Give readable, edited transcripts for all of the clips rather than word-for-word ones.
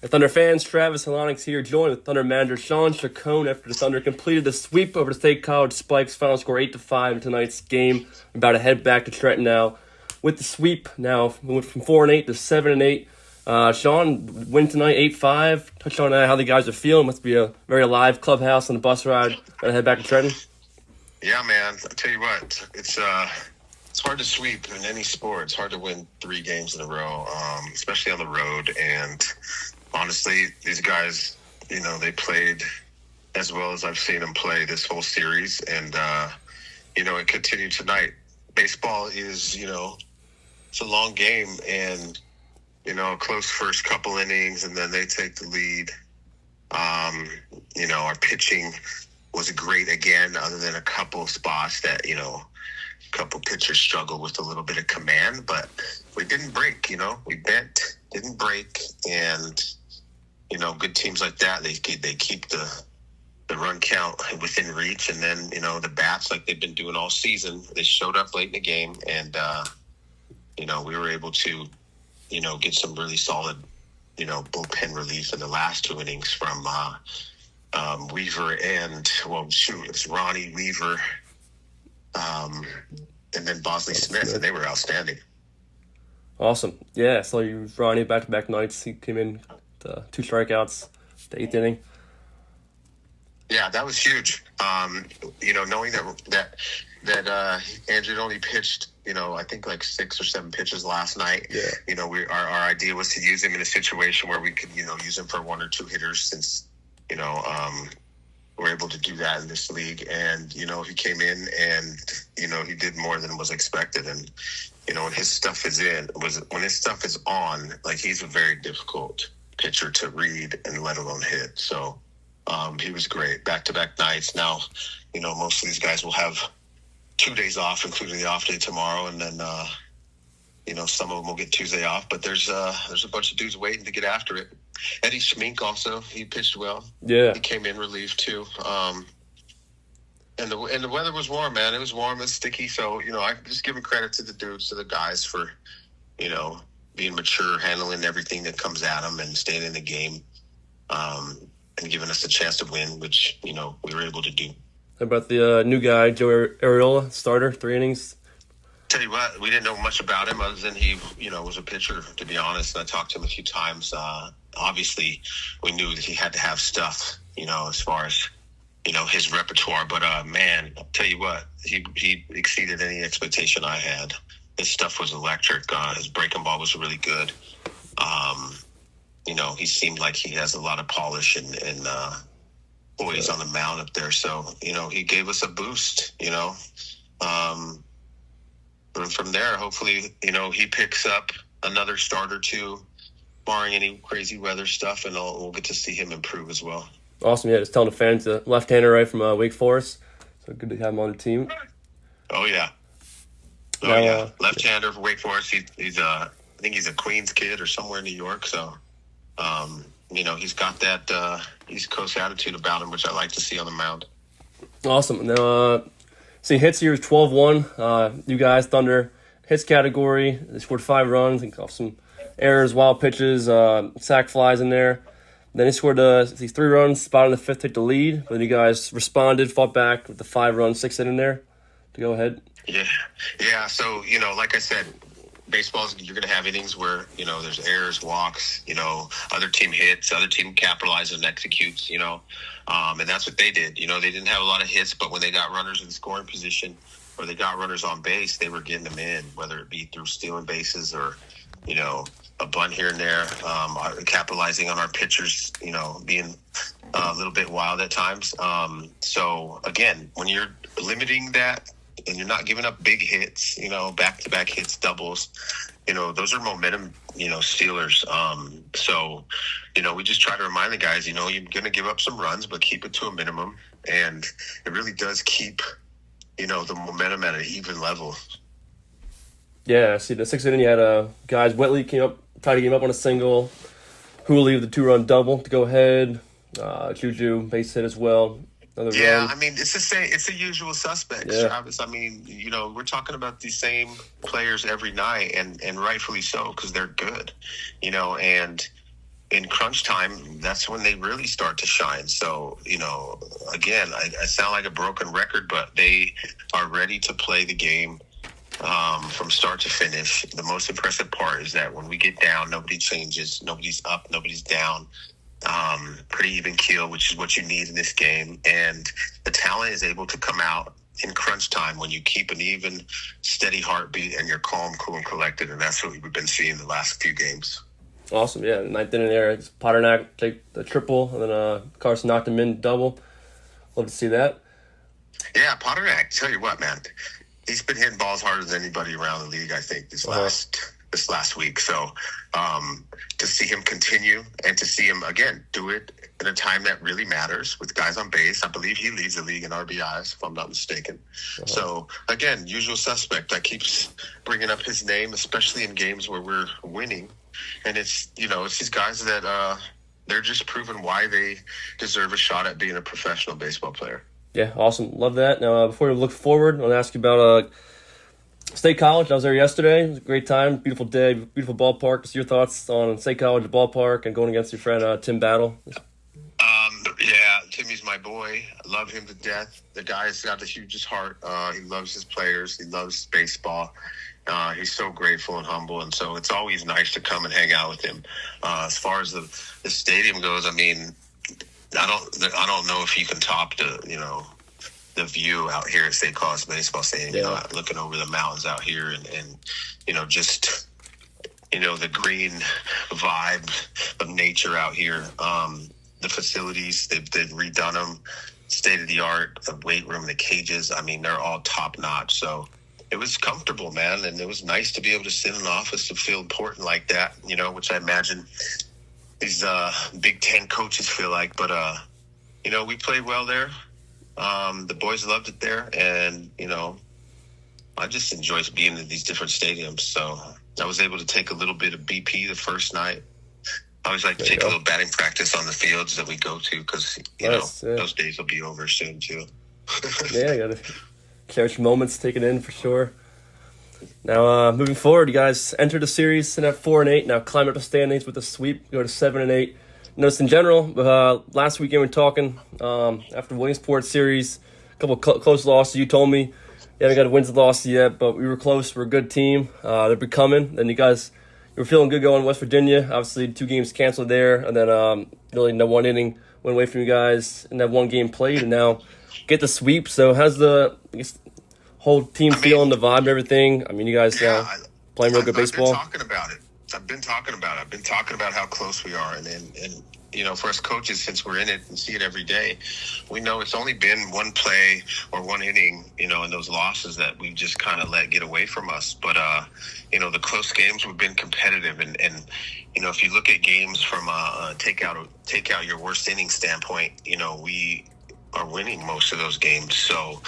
Thunder fans, Travis Halonix here, joined with Thunder manager Shawn Chacon after the Thunder completed the sweep over the State College Spikes. Final score 8-5 in tonight's game. We're about to head back to Trenton now. With the sweep, now we went from 4-8 to 7-8. Shawn, win tonight 8-5. Touch on how the guys are feeling. Must be a very alive clubhouse on the bus ride. Gotta head back to Trenton. Yeah, man. I'll tell you what, it's hard to sweep in any sport. It's hard to win 3 games in a row, especially on the road. And honestly, these guys, they played as well as I've seen them play this whole series. And, it continued tonight. Baseball is, it's a long game and, a close first couple innings, and then they take the lead. Our pitching was great again, other than a couple spots that, a couple pitchers struggled with a little bit of command, but we didn't break, we bent, didn't break. And, good teams like that, they keep the run count within reach. And then, the bats, like they've been doing all season, they showed up late in the game, and, we were able to, get some really solid, bullpen relief in the last 2 innings from Weaver and, it's Ronnie, Weaver, and then Bosley Smith, and they were outstanding. Awesome. Yeah, so you Ronnie back-to-back nights. He came in to 2 strikeouts, the 8th inning. Yeah, that was huge. Knowing that Andrew only pitched, I think like 6 or 7 pitches last night. Yeah. Our idea was to use him in a situation where we could, use him for 1 or 2 hitters, since, we're able to do that in this league. And, he came in and, he did more than was expected. And, when his stuff is on, like, he's a very difficult pitcher to read and let alone hit. So he was great. Back-to-back nights. Now, most of these guys will have 2 days off, including the off day tomorrow. And then, some of them will get Tuesday off. But there's a bunch of dudes waiting to get after it. Eddie Schmink also, he pitched well. Yeah. He came in relief too. And the weather was warm, man. It was warm and sticky. So, I just give credit to the dudes, to the guys for, being mature, handling everything that comes at them and staying in the game, and giving us a chance to win, which, we were able to do. How about the new guy, Joe Ariola, starter, 3 innings? Tell you what, we didn't know much about him other than he, was a pitcher, to be honest. And I talked to him a few times. Obviously, we knew that he had to have stuff, as far as, his repertoire. But, man, I'll tell you what, he exceeded any expectation I had. His stuff was electric. His breaking ball was really good. He seemed like he has a lot of polish and poise on the mound up there. So, he gave us a boost, and from there, hopefully, he picks up another start or 2, barring any crazy weather stuff, and we'll get to see him improve as well. Awesome, yeah. Just telling the fans, the left-hander right from Wake Forest. So good to have him on the team. Oh, yeah. Yeah. Left-hander for Wake Forest. He's I think he's a Queens kid or somewhere in New York. So, he's got that East Coast attitude about him, which I like to see on the mound. Awesome. Now, see, hits here is 12-1. You guys, Thunder, hits category. They scored 5 runs, I think off some errors, wild pitches, sack flies in there. Then they scored 3 runs, spot in the 5th, take the lead. But then you guys responded, fought back with the 5-run 6th inning there to go ahead. Yeah. So, like I said, baseball's, you're going to have innings where, there's errors, walks, other team hits, other team capitalizes and executes, and that's what they did. They didn't have a lot of hits, but when they got runners in scoring position or they got runners on base, they were getting them in, whether it be through stealing bases or, a bunt here and there, capitalizing on our pitchers, being a little bit wild at times. So, again, when you're limiting that and you're not giving up big hits, back-to-back hits, doubles, those are momentum, stealers. So, we just try to remind the guys, you're going to give up some runs, but keep it to a minimum. And it really does keep, the momentum at an even level. Yeah, see, the 6th inning, you had guys, Whitley came up, tried to get him up on a single. Hooley with the 2-run double to go ahead. Juju, base hit as well. Run. I mean, it's the same. It's the usual suspects, Travis. I mean, we're talking about the same players every night, and rightfully so, because they're good, and in crunch time, that's when they really start to shine. So, again, I sound like a broken record, but they are ready to play the game from start to finish. The most impressive part is that when we get down, nobody changes, nobody's up, nobody's down. Pretty even keel, which is what you need in this game. And the talent is able to come out in crunch time when you keep an even, steady heartbeat and you're calm, cool, and collected. And that's what we've been seeing the last few games. Awesome, yeah. Ninth inning there, Paternak take the triple, and then Carson knocked him in double. Love to see that. Yeah, Paternak, tell you what, man, he's been hitting balls harder than anybody around the league, I think, this last week. So to see him continue and to see him, again, do it in a time that really matters with guys on base. I believe he leads the league in RBIs, if I'm not mistaken. So, again, usual suspect. I keep bringing up his name, especially in games where we're winning. And it's these guys that they're just proving why they deserve a shot at being a professional baseball player. Yeah, awesome. Love that. Now, before we look forward, I want to ask you about State College. I was there yesterday. It was a great time. Beautiful day, beautiful ballpark. Just your thoughts on State College, the ballpark, and going against your friend Tim Battle. Yeah, Timmy's my boy. I love him to death. The guy's got the hugest heart. He loves his players. He loves baseball. He's so grateful and humble, and so it's always nice to come and hang out with him. As far as the stadium goes, I mean, I don't know if you can top the view out here at State College Baseball Stadium. Yeah. Looking over the mountains out here, and just the green vibe of nature out here. The facilities, they've redone them, state of the art. The weight room, the cages. I mean, they're all top notch. So it was comfortable, man, and it was nice to be able to sit in an office and feel important like that. Which I imagine these Big Ten coaches feel like. But we played well there. The boys loved it there, and I just enjoy being in these different stadiums. So I was able to take a little bit of BP the first night. I always like to take a little batting practice on the fields that we go to because those days will be over soon too. Yeah, I gotta cherish moments, take it in for sure. Now, moving forward, you guys entered the series sitting at 4-8. Now climb up the standings with a sweep, go to 7-8. Notice in general, last weekend we were talking after Williamsport series, a couple close losses. You told me you haven't got a wins and losses yet, but we were close. We're a good team. They're becoming. Then you guys, you were feeling good going to West Virginia. Obviously, 2 games canceled there, and then really no 1 inning went away from you guys, and that 1 game played, and now get the sweep. So how's the whole team feeling, the vibe and everything? I mean, you guys playing real good baseball. I've been talking about it. I've been talking about how close we are, and for us coaches, since we're in it and see it every day, we know it's only been 1 play or 1 inning, in those losses that we've just kind of let get away from us. But the close games, we've been competitive, and if you look at games from take out your worst inning standpoint, we are winning most of those games. So,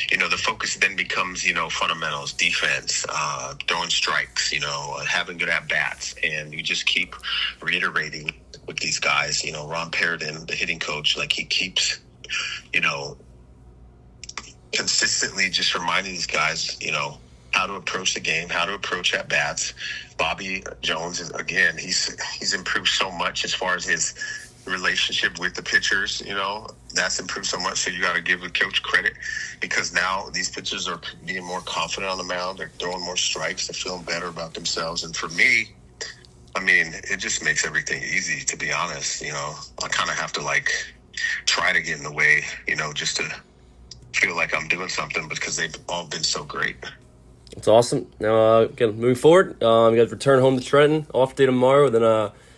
the focus then becomes, fundamentals, defense, throwing strikes, having good at-bats. And you just keep reiterating with these guys, Ron Perrodin, the hitting coach, like he keeps, consistently just reminding these guys, how to approach the game, how to approach at-bats. Bobby Jones, again, he's improved so much as far as his relationship with the pitchers, that's improved so much. So you got to give the coach credit because now these pitchers are being more confident on the mound. They're throwing more strikes. They're feeling better about themselves. And for me, I mean, it just makes everything easy, to be honest. I kind of have to try to get in the way, just to feel like I'm doing something because they've all been so great. It's awesome. Now, again, moving forward, you guys return home to Trenton, off day tomorrow, then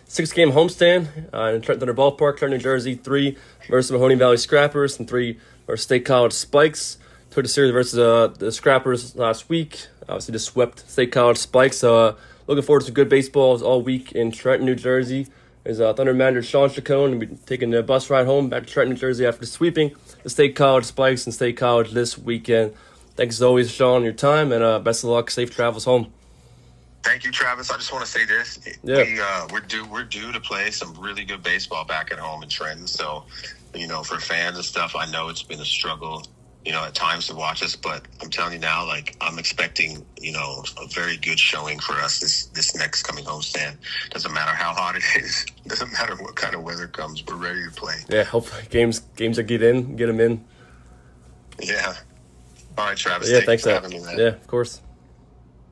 6-game homestand in Trenton Thunder Ballpark, Trenton, New Jersey. 3 versus Mahoning Valley Scrappers and 3 versus State College Spikes. Took the series versus the Scrappers last week. Obviously just swept State College Spikes. So looking forward to some good baseballs all week in Trenton, New Jersey. There's Thunder manager Shawn Chacon and be taking the bus ride home back to Trenton, New Jersey after sweeping the State College Spikes and State College this weekend. Thanks as always, Shawn, your time, and best of luck. Safe travels home. Thank you, Travis. I just want to say this. Yeah. We're due to play some really good baseball back at home in Trenton. So, for fans and stuff, I know it's been a struggle at times to watch us. But I'm telling you now, like, I'm expecting, a very good showing for us this next coming homestand. Doesn't matter how hot it is. Doesn't matter what kind of weather comes. We're ready to play. Yeah, hopefully games that get them in. Yeah. All right, Travis. Yeah, thanks for having me, man. Yeah, of course.